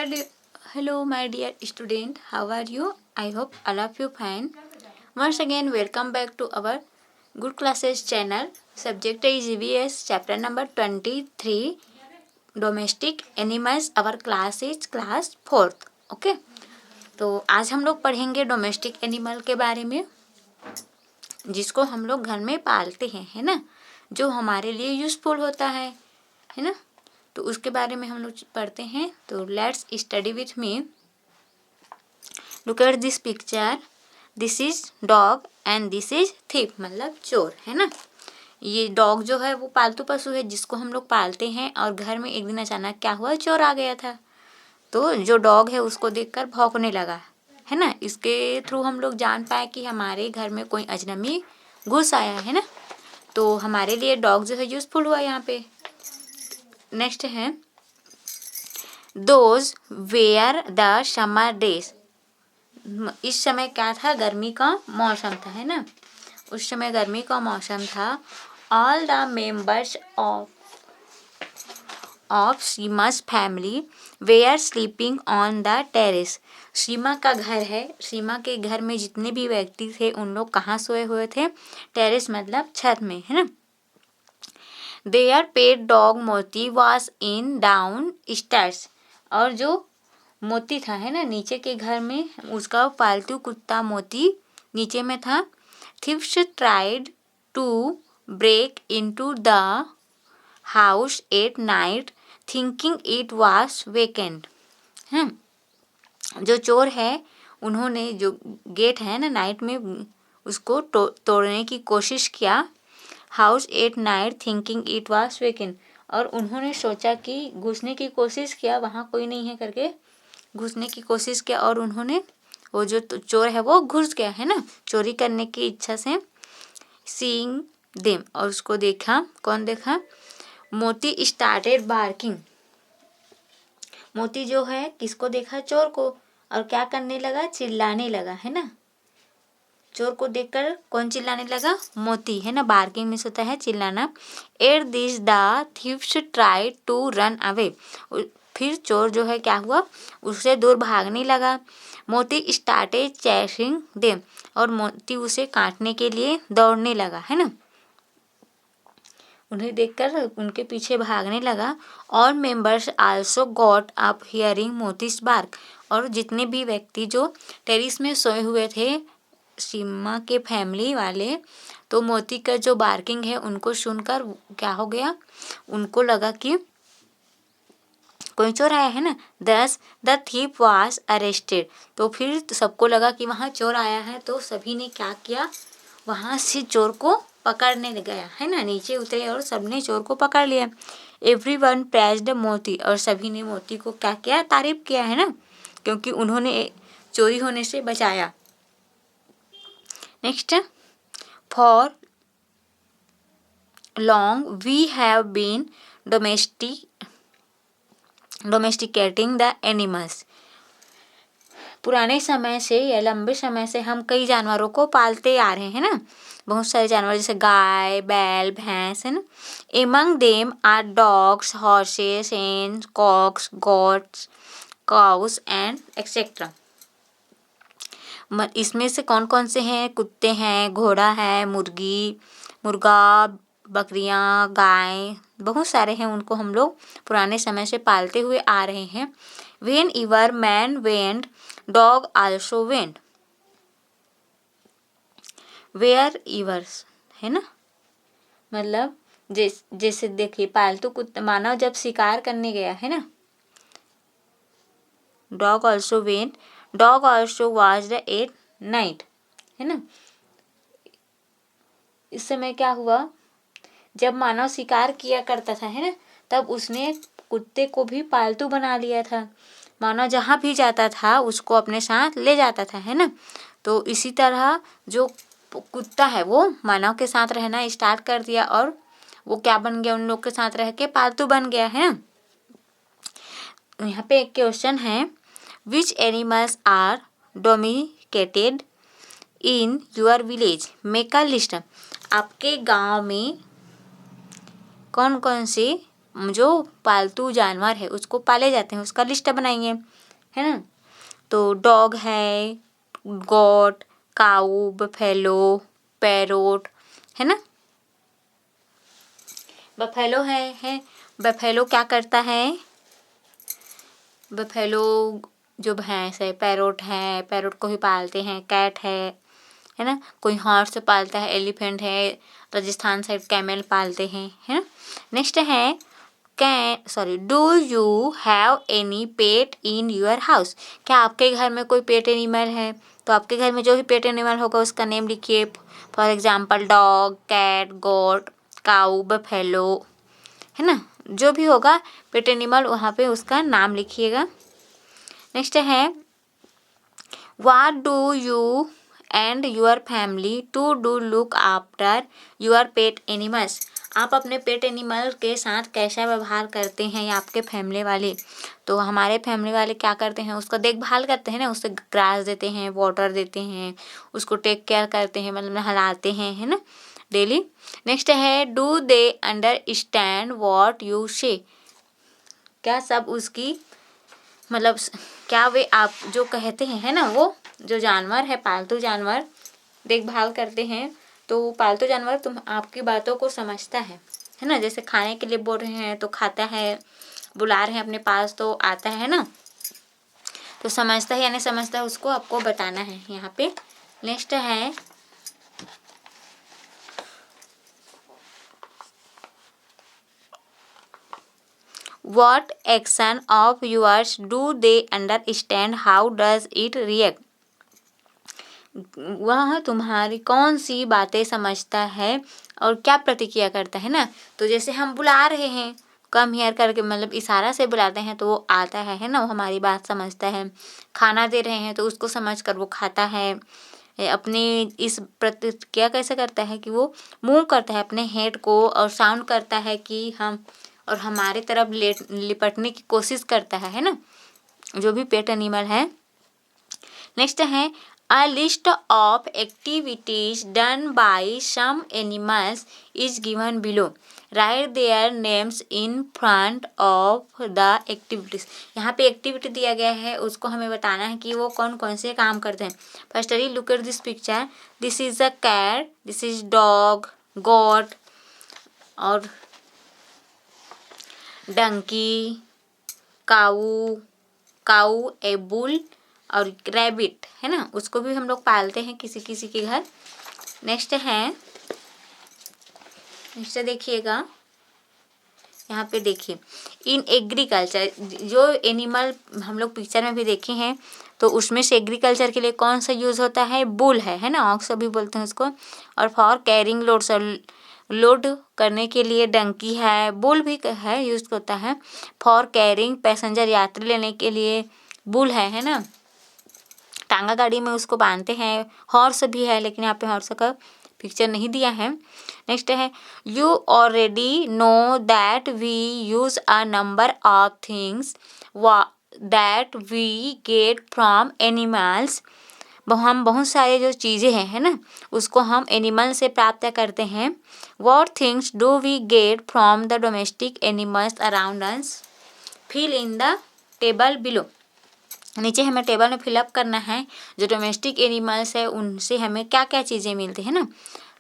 Hello, hello, my dear student. How are you? I hope all of you fine. Once again, welcome back to our Good Classes channel. Subject is EVS, chapter number 23, Domestic Animals. Our class is class 4th. Okay. तो आज हम लोग पढ़ेंगे domestic animal के बारे में, जिसको हम लोग घर में पालते हैं, है ना, जो हमारे लिए यूज़फुल होता है ना। तो उसके बारे में हम लोग पढ़ते हैं। तो let's study with me. Look at this picture. This is dog and this is thief, मतलब चोर, है ना। ये डॉग जो है वो पालतू पशु है जिसको हम लोग पालते हैं, और घर में एक दिन अचानक क्या हुआ, चोर आ गया था। तो जो डॉग है उसको देखकर भौंकने लगा, है ना। इसके थ्रू हम लोग जान पाए कि हमारे घर में कोई अजनबी घुस आया है ना। तो हमारे लिए डॉग जो है यूज़फुल हुआ यहाँ पे। नेक्स्ट है those were the summer days. इस समय क्या था, गर्मी का मौसम था, है ना। उस समय गर्मी का मौसम था। All the members of Seema's family were sleeping on the terrace. Seema का घर है, सीमा के घर में जितने भी व्यक्ति थे उन लोग कहाँ सोए हुए थे, टेरेस मतलब छत में, है ना। देयर पेट डॉग मोती वॉज इन डाउन स्टेयर्स। और जो मोती था, है ना, नीचे के घर में उसका पालतू कुत्ता मोती नीचे में था। Thieves tried to break into the house at night thinking it was vacant. जो चोर है उन्होंने जो गेट है ना नाइट में उसको तोड़ने की कोशिश किया। House at night thinking it was vacant. और उन्होंने सोचा कि घुसने की कोशिश किया, वहाँ कोई नहीं है करके घुसने की कोशिश किया, और उन्होंने वो जो चोर है वो घुस गया, है ना, चोरी करने की इच्छा से। सीइंग देम, और उसको देखा, कौन देखा, मोती स्टार्टेड बार्किंग। मोती जो है किसको देखा, चोर को, और क्या करने लगा, चिल्लाने लगा, है ना। चोर को देखकर कौन चिल्लाने लगा, मोती, है ना। बार्किंग में होता है चिल्लाना। At this the thieves try to run away. फिर चोर जो है क्या हुआ, उससे दूर भागने लगा। मोती स्टार्टेड चेसिंग देम, और मोती उसे काटने के लिए दौड़ने लगा, है ना। उन्हें देखकर उनके पीछे भागने लगा। और members also got up hearing Moti's bark. और जितने भी व्यक्ति जो टेरिस में सोए हुए थे, सीमा के फैमिली वाले, तो मोती का जो बार्किंग है उनको सुनकर क्या हो गया, उनको लगा कि कोई चोर आया है ना। दस द थीप वाज अरेस्टेड। तो फिर सबको लगा कि वहाँ चोर आया है, तो सभी ने क्या किया, वहाँ से चोर को पकड़ने गया, है ना। नीचे उतरे और सबने चोर को पकड़ लिया। एवरीवन प्रेज्ड मोती, और सभी ने मोती को क्या किया, तारीफ किया, है ना, क्योंकि उन्होंने चोरी होने से बचाया। Next, for long we have been domesticating the animals. पुराने समय से या लंबे समय से हम कई जानवरों को पालते आ रहे हैं ना। बहुत सारे जानवर जैसे गाय, बैल, भैंस, है ना। Among them are dogs, horses, hens, cocks, goats, cows and etcetera. इसमें से कौन कौन से हैं, कुत्ते हैं, घोड़ा है, मुर्गा, बकरियां, गाय, बहुत सारे हैं। उनको हम लोग पुराने समय से पालते हुए आ रहे हैं। Whenever man went dog also went. Wherever, है ना, मतलब जैसे देखिए पालतू कुत्ता, मानव जब शिकार करने गया, है ना, dog also went, dog also watched at night, है ना। इस समय क्या हुआ, जब मानव शिकार किया करता था, है ना, तब उसने कुत्ते को भी पालतू बना लिया था। मानव जहाँ भी जाता था उसको अपने साथ ले जाता था, है ना। तो इसी तरह जो कुत्ता है वो मानव के साथ रहना स्टार्ट कर दिया, और वो क्या बन गया, उन लोग के साथ रह के पालतू बन गया, है ना। यहाँ पे एक क्वेश्चन है, which animals are domesticated in your village, make a list. आपके गांव में कौन कौन से जो पालतू जानवर है उसको पाले जाते हैं उसका लिस्ट बनाइए, है ना। तो डॉग है, गॉट, काऊ, बफेलो, पैरोट, है ना। बफेलो है बफेलो क्या करता है, बफेलो जो भैंस है, पैरोट है, पैरोट को ही पालते हैं, कैट है ना। कोई हॉर्स पालता है, एलिफेंट है, राजस्थान साइड कैमल पालते हैं, है ना। नेक्स्ट है do you have any pet in your house, क्या आपके घर में कोई पेट एनिमल है। तो आपके घर में जो भी पेट एनिमल होगा उसका नेम लिखिए। For example dog, cat, goat, cow, buffalo, है ना। जो भी होगा पेट एनिमल वहाँ पे उसका नाम लिखिएगा। नेक्स्ट है what do you and your family to do look after your pet animals, आप अपने पेट एनिमल के साथ कैसा व्यवहार करते हैं या आपके फैमिली वाले। तो हमारे फैमिली वाले क्या करते हैं, उसका देखभाल करते हैं ना, उसे ग्रास देते हैं, वाटर देते हैं, उसको टेक केयर करते हैं, मतलब नहलाते हैं, है ना, डेली। नेक्स्ट है do they understand what you से, क्या सब उसकी मतलब क्या वे आप जो कहते हैं, है ना, वो जो जानवर है पालतू जानवर देखभाल करते हैं तो पालतू जानवर तुम आपकी बातों को समझता है ना। जैसे खाने के लिए बोल रहे हैं तो खाता है, बुला रहे हैं अपने पास तो आता है ना, तो समझता है या नहीं समझता है उसको आपको बताना है यहाँ पे। नेक्स्ट है What action of yours do they understand? How does it react? वह तुम्हारी कौन सी बातें समझता है और क्या प्रतिक्रिया करता है ना। तो जैसे हम बुला रहे हैं कम हियर करके, मतलब इशारा से बुलाते हैं तो वो आता है ना, वो हमारी बात समझता है। खाना दे रहे हैं तो उसको समझ कर वो खाता है। अपनी इस प्रतिक्रिया कैसे करता है कि वो मूव करता है अपने हेड को और साउंड करता है कि हम और हमारे तरफ लिपटने की कोशिश करता है ना, जो भी पेट एनिमल है। Next is a list of activities done by some animals is given below, write their names in front of the activities. यहाँ पे एक्टिविटी दिया गया है उसको हमें बताना है कि वो कौन कौन से काम करते हैं। Firstly look at this picture, this is a cat, this is dog, goat और डंकी, काऊ, ए बुल और रैबिट, है ना, उसको भी हम लोग पालते हैं किसी किसी के घर। नेक्स्ट देखिएगा, यहाँ पे देखिए इन एग्रीकल्चर जो एनिमल हम लोग पिक्चर में भी देखे हैं तो उसमें से एग्रीकल्चर के लिए कौन सा यूज़ होता है, बुल है ना, ऑक्स भी बोलते हैं उसको। और फॉर कैरिंग लोड करने के लिए डंकी है, बुल भी है यूज़ होता है। फॉर कैरिंग पैसेंजर यात्री लेने के लिए बुल है ना, टांगा गाड़ी में उसको बांधते हैं। हॉर्स भी है लेकिन यहाँ पे हॉर्स का पिक्चर नहीं दिया है। Next is you already know that we use a number of things that we get from animals, हम बहुत सारे जो चीज़ें हैं, है ना, उसको हम एनिमल से प्राप्त करते हैं। What things do we get from the domestic animals around us, fill in the table below. नीचे हमें टेबल में फिलअप करना है जो डोमेस्टिक एनिमल्स है उनसे हमें क्या क्या चीज़ें मिलती है ना।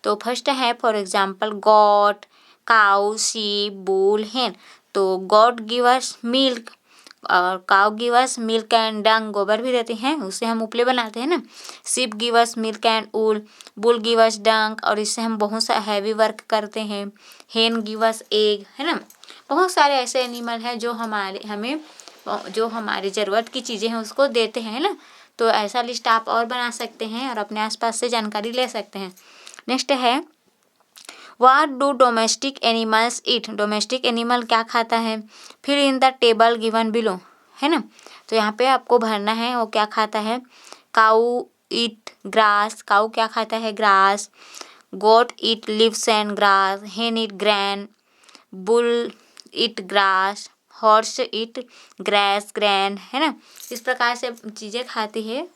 तो फर्स्ट है for example goat, cow, sheep, bull, hen. तो गॉट गिव अस मिल्क और cow give us milk and dung, गोबर भी देते हैं उससे हम उपले बनाते हैं ना। Sheep give us milk and wool, bull give us dung और इससे हम बहुत सा हैवी वर्क करते हैं। हेन गिव अस एग, है ना। बहुत सारे ऐसे एनिमल हैं जो हमारी ज़रूरत की चीज़ें हैं उसको देते हैं ना। तो ऐसा लिस्ट आप और बना सकते हैं और अपने आसपास से जानकारी ले सकते हैं। नेक्स्ट है what do domestic animals eat, domestic animal क्या खाता है, फिर इन द टेबल गिवन बिलो, है ना। तो यहाँ पे आपको भरना है वो क्या खाता है। काऊ ईट ग्रास, काऊ क्या खाता है, grass. Goat eat leaves and grass, hen eat grain, bull eat grass, horse eat grain, है ना। इस प्रकार से चीज़ें खाती है।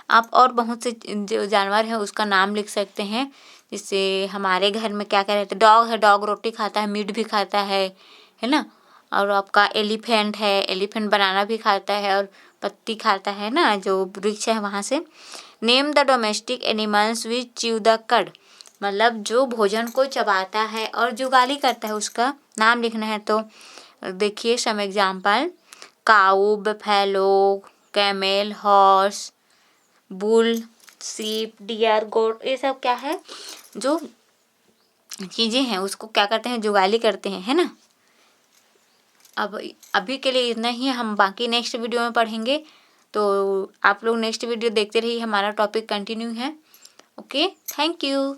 आप और बहुत से जो जानवर है उसका नाम लिख सकते हैं जैसे हमारे घर में क्या क्या रहता है, डॉग है, डॉग रोटी खाता है, मीट भी खाता है ना। और आपका एलिफेंट है, एलिफेंट बनाना भी खाता है और पत्ती खाता है ना, जो वृक्ष है वहाँ से। Name the domestic animals which chew the कड, मतलब जो भोजन को चबाता है और जुगाली करता है उसका नाम लिखना है। तो देखिए सम एग्जाम्पल, काऊ, बफेलो, कैमेल, हॉर्स, बुल, सीप, डियर, गोट, ये सब क्या है, जो चीज़ें हैं उसको क्या करते हैं, जुगाली करते हैं, है ना। अब अभी के लिए इतना ही, हम बाकी नेक्स्ट वीडियो में पढ़ेंगे। तो आप लोग नेक्स्ट वीडियो देखते रहिए, हमारा टॉपिक कंटिन्यू है। Okay, thank you.